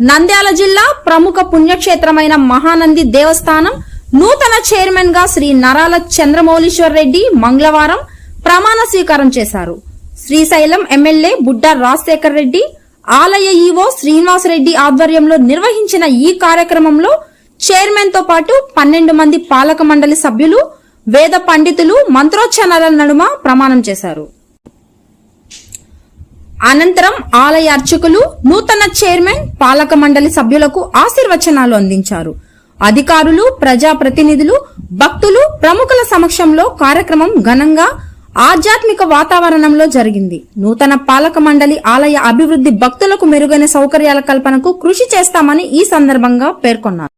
నంద్యాల జిల్లా ప్రముఖ పుణ్యక్షేత్రమైన మహానంది దేవస్థానం నూతన చైర్మన్ గా శ్రీ నరాల చంద్రమౌళీశ్వర్ రెడ్డి మంగళవారం ప్రమాణ స్వీకారం చేశారు. శ్రీశైలం ఎమ్మెల్యే బుడ్డా రాజశేఖర్ రెడ్డి, ఆలయ ఈవో శ్రీనివాసరెడ్డి ఆధ్వర్యంలో నిర్వహించిన ఈ కార్యక్రమంలో చైర్మన్ తో పాటు 12 మంది పాలక మండలి సభ్యులు, వేద పండితులు మంత్రోచ్చరణల నడుమ ప్రమాణం చేశారు. అనంతరం ఆలయ అర్చకులు నూతన చైర్మన్, పాలక మండలి సభ్యులకు ఆశీర్వచనాలు అందించారు. అధికారులు, ప్రజాప్రతినిధులు, భక్తులు, ప్రముఖుల సమక్షంలో కార్యక్రమం ఘనంగా ఆధ్యాత్మిక వాతావరణంలో జరిగింది. నూతన పాలక మండలి ఆలయ అభివృద్ధి, భక్తులకు మెరుగైన సౌకర్యాల కల్పనకు కృషి చేస్తామని ఈ సందర్భంగా పేర్కొన్నారు.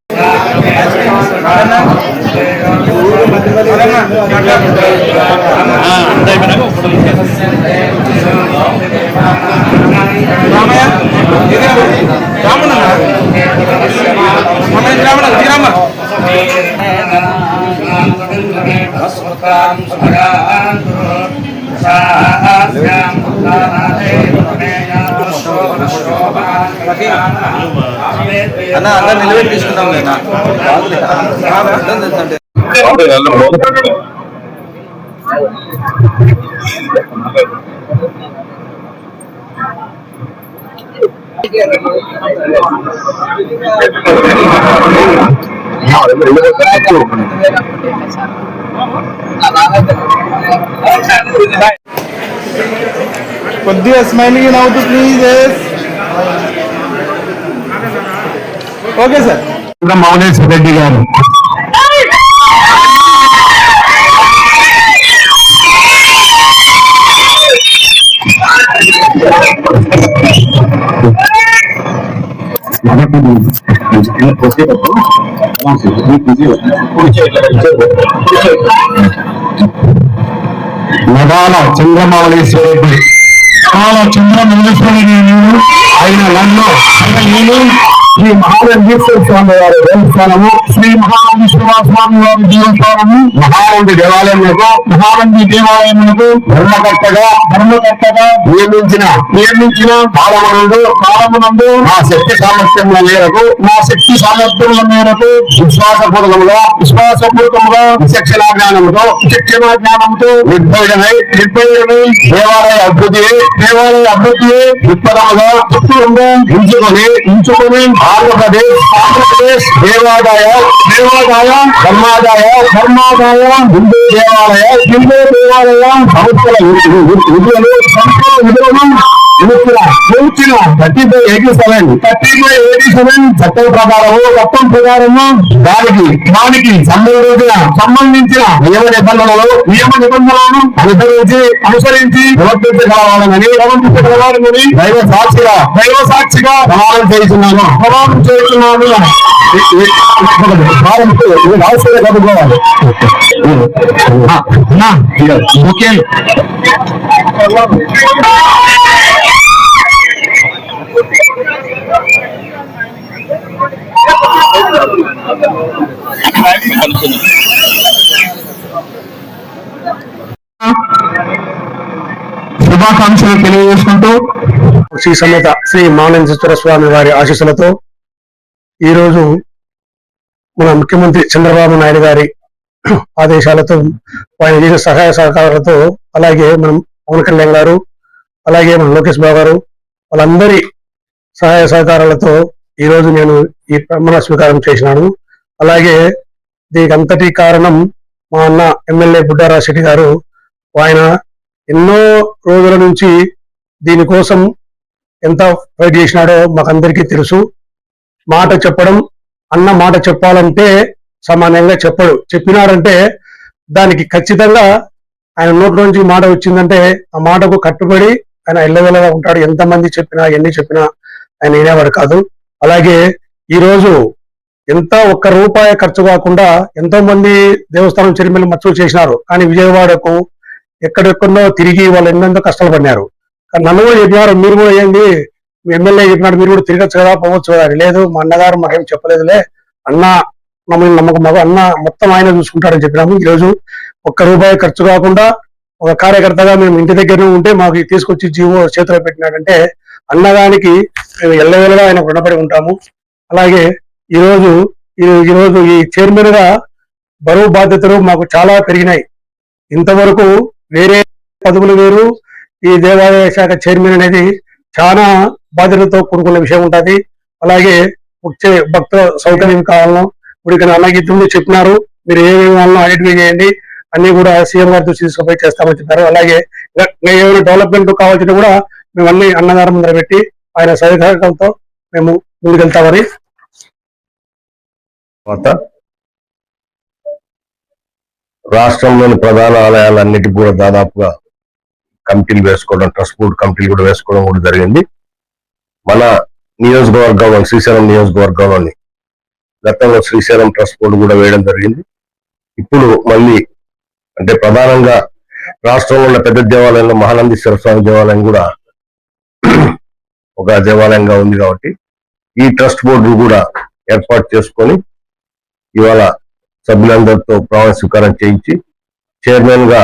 అన్న అలా నిలబెట్టి తీసుకుందాం లేదా కొద్దిగా స్మైలింగ్ నవ్వుతూ please. Okay sir. Mouleshwar Reddy గారు నగాల చంద్రమౌళేశ్వర రెడ్డి, ఆయన నన్ను నేను శ్రీ మహానందీశ్వర స్వామి వారి దేవస్థానము, శ్రీ మహానందీశ్వర స్వామి వారి దేవస్థానము, మహానంది దేవాలయములకు ధర్మకర్తగా నియమించిన కాలమునందు నా శక్తి సామర్థ్యముల మేరకు విశ్వాసపూర్వకముగా విచక్షణ జ్ఞానముతో నిర్భయుడమై దేవాలయ అభివృద్ధి దృక్పథముగా ఎంచుకొని ఆంధ్రప్రదేశ్ దేవాదాయ ధర్మాదాయ హిందూ దేవాలయ సంస్థల విధులను కూర్చిన 30/87 చట్టం ప్రకారము దానికి సంబంధించిన నియమ నిబంధనలను అనుసరించి ప్రవర్తించగలవాలని దైవ సాక్షిగా ప్రమాణం చేస్తున్నాను. చదువుకోవాలి. శుభాకాంక్షలు తెలియజేసుకుంటూ శ్రీ సమేత శ్రీ మహానందీశ్వర స్వామి వారి ఆశీస్సులతో ఈరోజు మన ముఖ్యమంత్రి చంద్రబాబు నాయుడు గారి ఆదేశాలతో, ఆయన చేసిన సహాయ సహకారాలతో, అలాగే మనం పవన్ కళ్యాణ్ గారు, అలాగే మన లోకేష్ బాబు గారు, వాళ్ళందరి సహాయ సహకారాలతో ఈరోజు నేను ఈ ప్రమాణ స్వీకారం చేసినాను. అలాగే దీనికి అంతటి కారణం మా అన్న ఎమ్మెల్యే బుడ్డా రాజశేఖర్ గారు. ఆయన ఎన్నో రోజుల నుంచి దీనికోసం ఎంత ఫైట్ చేసినాడో మాకందరికీ తెలుసు. మాట చెప్పడం, అన్న మాట చెప్పాలంటే సామాన్యంగా చెప్పినాడంటే దానికి ఖచ్చితంగా ఆయన నోటి నుంచి మాట వచ్చిందంటే ఆ మాటకు కట్టుబడి ఆయన ఎల్లవెల్లగా ఉంటాడు. ఎంతమంది చెప్పినా ఎన్ని చెప్పినా ఆయన వినేవాడు కాదు. అలాగే ఈరోజు ఒక్క రూపాయి ఖర్చు కాకుండా ఎంతో మంది దేవస్థానం చైర్మన్లు మచ్చలు చేసినారు. కానీ విజయవాడకు ఎక్కడెక్కడో తిరిగి వాళ్ళు ఎన్నెంతో కష్టాలు పడినారు. కానీ నన్ను కూడా చెప్పినారు, మీరు కూడా ఏంటి మీ ఎమ్మెల్యే చెప్పినాడు, మీరు కూడా తిరగచ్చు కదా, పోవచ్చు కదా. లేదు, మా అన్నగారు మాకేం చెప్పలేదులే, అన్న మమ్మల్ని నమ్మకం, అన్న మొత్తం ఆయన చూసుకుంటాడని చెప్పినాము. ఈరోజు ఒక్క రూపాయి ఖర్చు కాకుండా ఒక కార్యకర్తగా మేము ఇంటి దగ్గర ఉంటే మాకు తీసుకొచ్చి జీవో చేతిలో పెట్టినాడంటే అన్నదానికి మేము ఎల్లవేళలా ఆయన రుణపడి ఉంటాము. అలాగే ఈరోజు ఈరోజు ఈ చైర్మన్ గా బరువు బాధ్యతలు మాకు చాలా పెరిగినాయి. ఇంతవరకు వేరే పదవులు వేరు, ఈ దేవాలయ శాఖ చైర్మన్ అనేది చాలా బాధ్యతలతో కూడుకున్న విషయం ఉంటుంది. అలాగే వచ్చే భక్తుల సౌకర్యం కావాలను ఇప్పుడు అన్నగీతంలో చెప్పినారు, మీరు ఏమేమి వాళ్ళను ఐడెంటిఫై చేయండి, అన్ని కూడా సీఎం గారి దృష్టి తీసుకుపోయి చేస్తామని చెప్పారు. అలాగే ఏమైనా డెవలప్మెంట్ కావాల్సిన కూడా మేము అన్ని అన్నదానం ముందర పెట్టి ఆయన సహకారాలతో మేము ముందుకెళ్తామని. రాష్ట్రంలోని ప్రధాన ఆలయాలన్నిటికీ కూడా దాదాపుగా కమిటీలు వేసుకోవడం, ట్రస్ట్ బోర్డు కమిటీలు కూడా వేసుకోవడం కూడా జరిగింది. మన నియోజకవర్గంలో, శ్రీశైలం నియోజకవర్గంలోని గతంలో శ్రీశైలం ట్రస్ట్ బోర్డు కూడా వేయడం జరిగింది. ఇప్పుడు మళ్ళీ అంటే ప్రధానంగా రాష్ట్రంలో ఉన్న పెద్ద దేవాలయంలో మహానందీశ్వర స్వామి దేవాలయం కూడా ఒక దేవాలయంగా ఉంది కాబట్టి ఈ ట్రస్ట్ బోర్డు కూడా ఏర్పాటు చేసుకొని ఇవాళ సభ్యులందరితో ప్రమాణ స్వీకారం చేయించి చైర్మన్ గా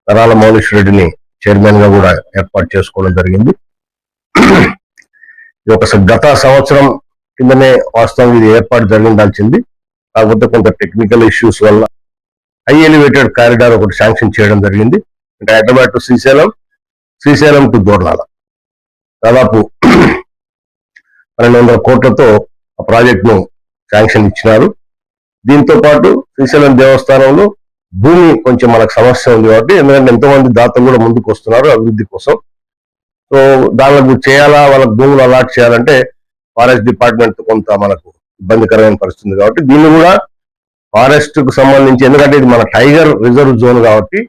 నరాల మౌలీశ్వరరెడ్డిని చైర్మన్ గా కూడా ఏర్పాటు చేసుకోవడం జరిగింది. ఇది ఒక గత సంవత్సరం కిందనే వాస్తవం ఇది ఏర్పాటు జరిగిందాల్సింది. కాకపోతే కొంత టెక్నికల్ ఇష్యూస్ వల్ల హై ఎలివేటెడ్ కారిడార్ ఒకటి శాంక్షన్ చేయడం జరిగింది. అంటే హైదరాబాద్ టు శ్రీశైలం టు దోర్నాల దాదాపు 1200 కోట్లతో ఆ ప్రాజెక్ట్ ను శాంక్షన్ ఇచ్చినారు. దీంతో పాటు శ్రీశైలం దేవస్థానంలో భూమి కొంచెం మనకు సమస్య ఉంది కాబట్టి, ఎందుకంటే ఎంతోమంది దాతలు కూడా ముందుకు వస్తున్నారు అభివృద్ధి కోసం. సో దానికి చేయాలా, వాళ్ళకి భూములు అలాట్ చేయాలంటే ఫారెస్ట్ డిపార్ట్మెంట్ కొంత మనకు ఇబ్బందికరమైన పరిస్థితుంది కాబట్టి దీన్ని కూడా ఫారెస్ట్ కు సంబంధించి, ఎందుకంటే ఇది మన టైగర్ రిజర్వ్ జోన్ కాబట్టి,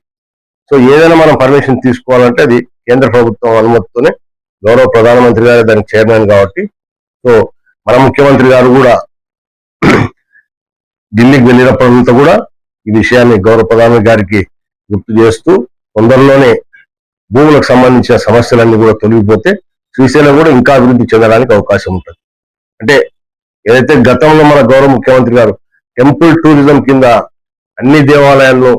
సో ఏదైనా మనం పర్మిషన్ తీసుకోవాలంటే అది కేంద్ర ప్రభుత్వం అనుమతితోనే, గౌరవ ప్రధానమంత్రి గారు దానికి చైర్మన్ కాబట్టి, సో మన ముఖ్యమంత్రి గారు కూడా ఢిల్లీకి వెళ్ళినప్పుడంతా కూడా ఈ విషయాన్ని గౌరవ ప్రధానమంత్రి గారికి గుర్తు చేస్తూ తొందరలోనే భూములకు సంబంధించిన సమస్యలన్నీ కూడా తొలగిపోతే శ్రీశైలం కూడా ఇంకా అభివృద్ధి చెందడానికి అవకాశం ఉంటుంది. అంటే ఏదైతే గతంలో మన గౌరవ ముఖ్యమంత్రి గారు టెంపుల్ టూరిజం కింద అన్ని దేవాలయాల్లో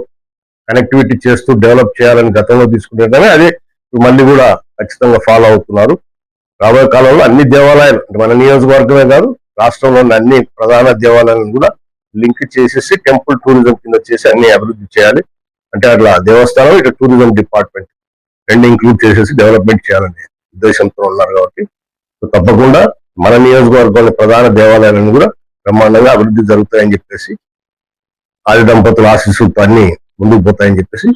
కనెక్టివిటీ చేస్తూ డెవలప్ చేయాలని గతంలో తీసుకునేదాన్ని అదే మళ్ళీ కూడా ఖచ్చితంగా ఫాలో అవుతున్నారు. రాబోయే కాలంలో అన్ని దేవాలయాలు, అంటే మన నియోజకవర్గమే కాదు రాష్ట్రంలోని అన్ని ప్రధాన దేవాలయాలను కూడా లింక్ చేసేసి టెంపుల్ టూరిజం కింద చేసి అన్ని అభివృద్ధి చేయాలి. అంటే అట్లా దేవస్థానం ఇట్లా టూరిజం డిపార్ట్మెంట్ రెండు ఇంక్లూడ్ చేసేసి డెవలప్మెంట్ చేయాలనే ఉద్దేశంతో ఉన్నారు కాబట్టి తప్పకుండా మన నియోజకవర్గంలోని ప్రధాన దేవాలయాలను కూడా బ్రహ్మాండంగా అభివృద్ధి జరుగుతాయని చెప్పేసి, ఆది దంపతుల ఆశీస్సులతో అన్ని ముందుకు పోతాయని చెప్పేసి